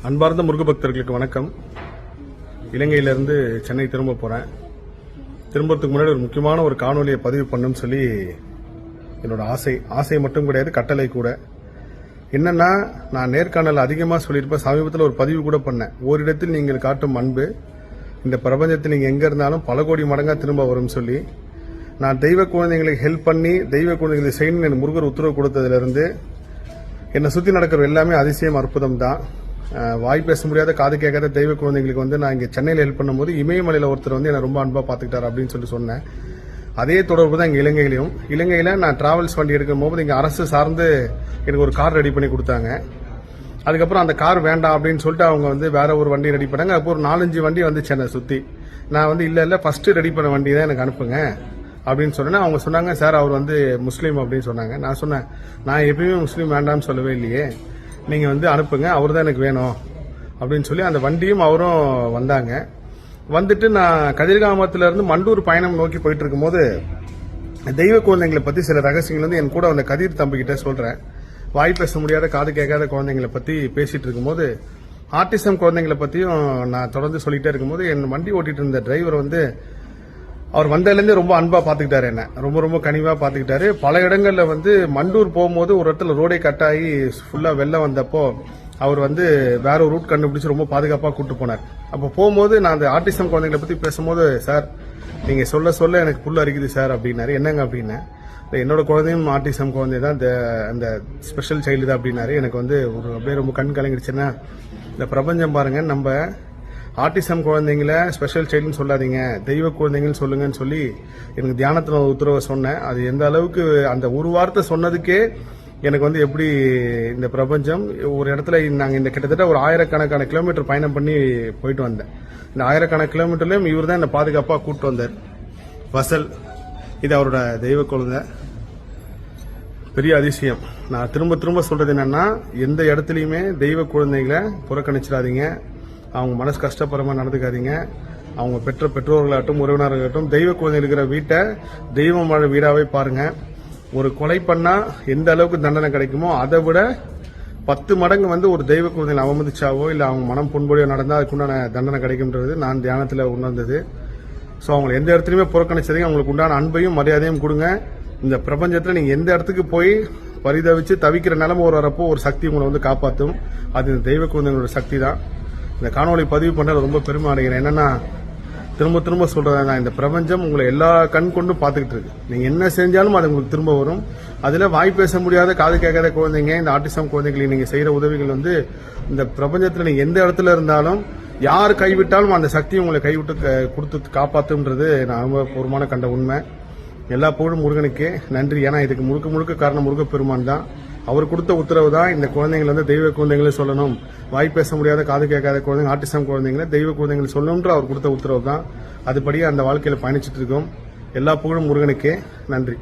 அன்பார்ந்த முருக பக்தர்களுக்கு வணக்கம். இலங்கையிலிருந்து சென்னை திரும்ப போறேன். திரும்பறதுக்கு முன்னாடி ஒரு முக்கியமான ஒரு காணொலியை பதிவு பண்ணணும்னு சொல்லி என்னோட ஆசை மட்டும் கிடையாது, கட்டளை கூட. என்னன்னா, நான் நேர்காணல் அதிகமாக சொல்லியிருப்பேன். சமீபத்தில் ஒரு பதிவு கூட பண்ணேன். ஓரிடத்தில் நீங்கள் காட்டும் அன்பு இந்த பிரபஞ்சத்தில் நீங்கள் எங்கே இருந்தாலும் பல கோடி மடங்காக திரும்ப வரும் சொல்லி. நான் தெய்வ குழந்தைங்களுக்கு ஹெல்ப் பண்ணி தெய்வ குழந்தைகளை செய்யணும்னு எனக்கு முருகர் உத்தரவு கொடுத்ததுலேருந்து என்னை சுற்றி நடக்கிற எல்லாமே அதிசயம், அற்புதம் தான். வாய் பேச முடியாத, காது கேட்காத தெய்வ குழந்தைங்களுக்கு நான் இங்கே சென்னையில் ஹெல்ப் பண்ணும்போது இமயமலையில் ஒருத்தர் என்னை ரொம்ப அன்பாக பார்த்துக்கிட்டார் அப்படின்னு சொல்லி சொன்னேன். அதே தொடர்பு தான் இங்கே இலங்கையில் நான் டிராவல்ஸ் வண்டி எடுக்கும் போது இங்கே அரசு சார்ந்து எனக்கு ஒரு கார் ரெடி பண்ணி கொடுத்தாங்க. அதுக்கப்புறம் அந்த கார் வேண்டாம் அப்படின்னு சொல்லிட்டு அவங்க வேற ஒரு வண்டி ரெடி பண்ணாங்க. அப்போ ஒரு 4-5 வண்டி வந்துச்சு என்னை சுற்றி. நான் இல்லை ஃபர்ஸ்ட் ரெடி பண்ண வண்டி தான் எனக்கு அனுப்புங்க அப்படின்னு சொன்னேன். அவங்க சொன்னாங்க, சார் அவர் முஸ்லீம் அப்படின்னு சொன்னாங்க. நான் சொன்னேன், நான் எப்பயுமே முஸ்லீம் வேண்டாம்னு சொல்லவே இல்லையே, நீங்கள் அனுப்புங்க, அவர் தான் எனக்கு வேணும் அப்படின்னு சொல்லி அந்த வண்டியும் அவரும் வந்தாங்க. வந்துட்டு நான் கதிர்காமத்திலிருந்து மண்டூர் பயணம் நோக்கி போயிட்டு இருக்கும்போது தெய்வ குழந்தைங்களை பற்றி சில ரகசியங்கள் என் கூட வந்த கதிர் தம்பிக்கிட்ட சொல்கிறேன். வாய் பேச முடியாத, காது கேட்காத குழந்தைங்களை பற்றி பேசிட்டு இருக்கும்போது ஆர்டிசம் குழந்தைங்களை பற்றியும் நான் தொடர்ந்து சொல்லிட்டே இருக்கும்போது என் வண்டி ஓட்டிட்டு இருந்த டிரைவர் அவர் வந்ததுலேருந்தே ரொம்ப அன்பா பாத்துக்கிட்டாரு, என்ன ரொம்ப ரொம்ப கனிவா பாத்துக்கிட்டாரு. பல இடங்கள்ல மண்டூர் போகும்போது ஒரு இடத்துல ரோடே கட்டாயி ஃபுல்லா வெள்ளம் வந்தப்போ அவர் வேற ஒரு ரூட் கண்டுபிடிச்சு ரொம்ப பாதுகாப்பா கூட்டு போனார். அப்போ போகும்போது நான் அந்த ஆர்டிசம் குழந்தைங்களை பத்தி பேசும்போது, சார் நீங்க சொல்ல சொல்ல எனக்கு புல் அரிக்குது சார் அப்படின்னாரு. என்னங்க அப்படின்னு, என்னோட குழந்தையும் ஆர்டிசம் குழந்தை தான், அந்த ஸ்பெஷல் சைல்டு தான் அப்படின்னாரு. எனக்கு ஒரு அப்படியே ரொம்ப கண் கலங்கிடுச்சுன்னா, இந்த பிரபஞ்சம் பாருங்க, நம்ம ஆர்டிசம் குழந்தைங்கள ஸ்பெஷல் சைல்டுன்னு சொல்லாதீங்க, தெய்வ குழந்தைங்கன்னு சொல்லுங்கன்னு சொல்லி எனக்கு தியானத்தில் உத்தரவை சொன்னேன். அது எந்த அளவுக்கு அந்த ஒரு வார்த்தை சொன்னதுக்கே எனக்கு எப்படி இந்த பிரபஞ்சம் ஒரு இடத்துல நாங்கள் இந்த கிட்டத்தட்ட ஒரு 1000கணக்கான கிலோமீட்டர் பயணம் பண்ணி போயிட்டு வந்தேன். இந்த 1000கணக்கான கிலோமீட்டர்லயும் இவர் தான் என்னை பாதுகாப்பாக கூப்பிட்டு வந்தார். வசல், இது அவரோட தெய்வ குழந்தை. பெரிய அதிசயம். நான் திரும்ப திரும்ப சொல்றது என்னன்னா, எந்த இடத்துலையுமே தெய்வ குழந்தைகளை புறக்கணிச்சிடாதீங்க, அவங்க மனசு கஷ்டப்படுற நடந்துக்காதீங்க. அவங்க பெற்ற பெற்றோர்களாகட்டும், உறவினர்களாகட்டும், தெய்வ குழந்தை இருக்கிற வீட்டை தெய்வமான வீடாவே பாருங்க. ஒரு கொலை பண்ணா எந்த அளவுக்கு தண்டனை கிடைக்குமோ அதை விட 10 மடங்கு ஒரு தெய்வ குழந்தைகளை அவமதிச்சாவோ இல்லை அவங்க மனம் புண்படியோ நடந்தால் அதுக்குண்டான தண்டனை கிடைக்கும்ன்றது நான் தியானத்தில் உணர்ந்தது. ஸோ அவங்களை எந்த இடத்துலையுமே புறக்கணிச்சதையும் அவங்களுக்கு உண்டான அன்பையும் மரியாதையும் கொடுங்க. இந்த பிரபஞ்சத்தில் நீங்கள் எந்த இடத்துக்கு போய் பரிதவிச்சு தவிக்கிற நிலைமை வரப்போ ஒரு சக்தி உங்களை காப்பாற்றும். அது இந்த தெய்வ குழந்தைங்களோட சக்தி தான். இந்த காணொலி பதிவு பண்ண ரொம்ப பெருமை அடைகிறேன். என்னன்னா, திரும்ப திரும்ப சொல்றேன், இந்த பிரபஞ்சம் உங்களை எல்லா கண் கொண்டும் பார்த்துக்கிட்டு இருக்கு. நீங்க என்ன செஞ்சாலும் அது உங்களுக்கு திரும்ப வரும். அதுல வாய் பேச முடியாத, காது கேட்காத குழந்தைங்க, இந்த ஆர்டிசம் குழந்தைங்களுக்கு நீங்க செய்யற உதவிகள் இந்த பிரபஞ்சத்துல நீங்க எந்த இடத்துல இருந்தாலும் யார் கைவிட்டாலும் அந்த சக்தியை உங்களை கைவிட்டு கொடுத்து காப்பாத்துன்றது நான் ரொம்ப பூர்வமான கண்ட உண்மை. எல்லா புகழும் முருகனுக்கே நன்றி. ஏன்னா இதுக்கு முழுக்க முழுக்க காரணம் முருகப்பெருமான் தான். அவர் கொடுத்த உத்தரவு தான் இந்த குழந்தைங்களை தெய்வ குழந்தைங்களே சொல்லணும். வாய் பேச முடியாத, காது கேட்காத குழந்தைங்க, ஆர்டிசம் குழந்தைங்களை தெய்வ குழந்தைங்களை சொல்லணும்ன்ற அவர் கொடுத்த உத்தரவு தான். அதுபடியே அந்த வாழ்க்கையில பயணிச்சுட்டு இருக்கோம். எல்லா புகழும் முருகனுக்கே நன்றி.